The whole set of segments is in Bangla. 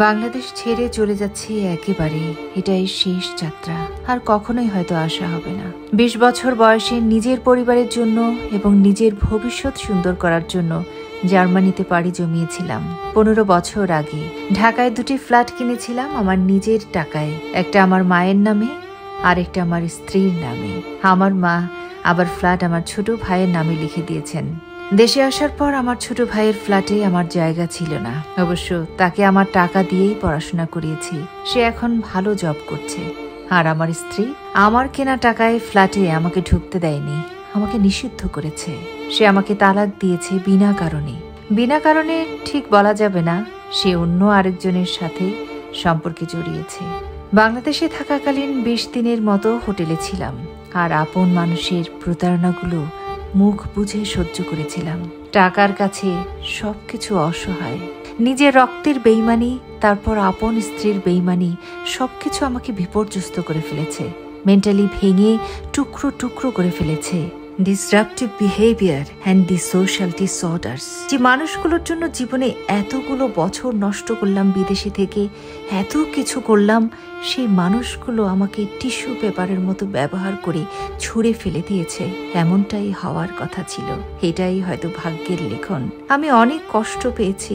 বাংলাদেশ ছেড়ে চলে যাচ্ছি একেবারে, এটাই শেষ যাত্রা। আর কখনোই হয়তো আসা হবে না। 20 বছর বয়সে নিজের পরিবারের জন্য এবং নিজের ভবিষ্যৎ সুন্দর করার জন্য জার্মানিতে পাড়ি জমিয়েছিলাম। 15 বছর আগে ঢাকায় 2টি ফ্ল্যাট কিনেছিলাম আমার নিজের টাকায়, একটা আমার মায়ের নামে আর একটা আমার স্ত্রীর নামে। আমার মা আবার ফ্ল্যাট আমার ছোট ভাইয়ের নামে লিখে দিয়েছেন। দেশে আসার পর আমার ছোট ভাইয়ের ফ্ল্যাটে আমার জায়গা ছিল না। অবশ্য তাকে আমার টাকা দিয়েই পড়াশোনা করিয়েছি। সে এখন ভালো জব করছে। আর আমার স্ত্রী আমার কেনা টাকায় ফ্ল্যাটে আমাকে ঢুকতে দেয়নি, আমাকে নিষিদ্ধ করেছে। সে আমাকে তালাক দিয়েছে বিনা কারণে। বিনা কারণে ঠিক বলা যাবে না, সে অন্য আরেকজনের সাথে সম্পর্কে জড়িয়েছে। বাংলাদেশে থাকাকালীন 20 দিনের মতো হোটেলে ছিলাম, আর আপন মানুষের প্রতারণাগুলো মুখ বুঝে সহ্য করেছিলাম। টাকার কাছে সবকিছু অসহায়। নিজের রক্তের বেইমানি, তারপর আপন স্ত্রীর বেইমানি, সবকিছু আমাকে বিপর্যস্ত করে ফেলেছে। মেন্টালি ভেঙে টুকরো টুকরো করে ফেলেছে। Disruptive behaviour and the social disorders. যে মানুষগুলোর জন্য জীবনে এতগুলো বছর নষ্ট করলাম, বিদেশে থেকে এত কিছু করলাম, সেই মানুষগুলো আমাকে টিস্যু পেপারের মতো ব্যবহার করে ছুঁড়ে ফেলে দিয়েছে। এমনটাই হওয়ার কথা ছিল। এটাই হয়তো ভাগ্যের লিখন। আমি অনেক কষ্ট পেয়েছি,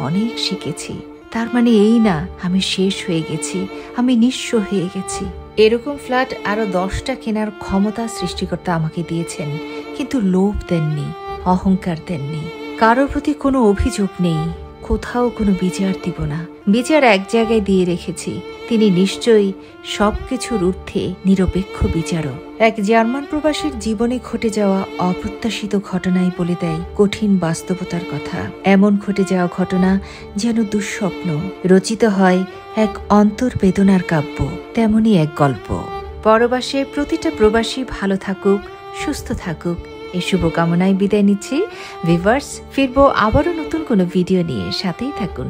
অনেক শিখেছি। তার মানে এই না আমি শেষ হয়ে গেছি, আমি নিঃস্ব হয়ে গেছি। এরকম ফ্ল্যাট আরো 10টা কেনার ক্ষমতা সৃষ্টিকর্তা আমাকে দিয়েছেন, কিন্তু লোভ দেননি, অহংকার দেননি। কারোর প্রতি কোনো অভিযোগ নেই, কোথাও কোনো বিচার দিব না। বিচার এক জায়গায় দিয়ে রেখেছি, তিনি নিশ্চয়ই সবকিছুর ঊর্ধ্বে নিরপেক্ষ বিচারক। এক জার্মান প্রবাসীর জীবনে ঘটে যাওয়া অপ্রত্যাশিত ঘটনাই বলে দেয় কঠিন বাস্তবতার কথা। এমন ঘটে যাওয়া ঘটনা যেন দুঃস্বপ্ন। রচিত হয় এক অন্তর্বেদনার কাব্য, তেমনই এক গল্প। পরবাসে প্রতিটা প্রবাসী ভালো থাকুক, সুস্থ থাকুক, এই শুভকামনায় বিদায় নিচ্ছি। ভিউয়ার্স, ফিরবো আবারও নতুন কোনো ভিডিও নিয়ে, সাথেই থাকুন।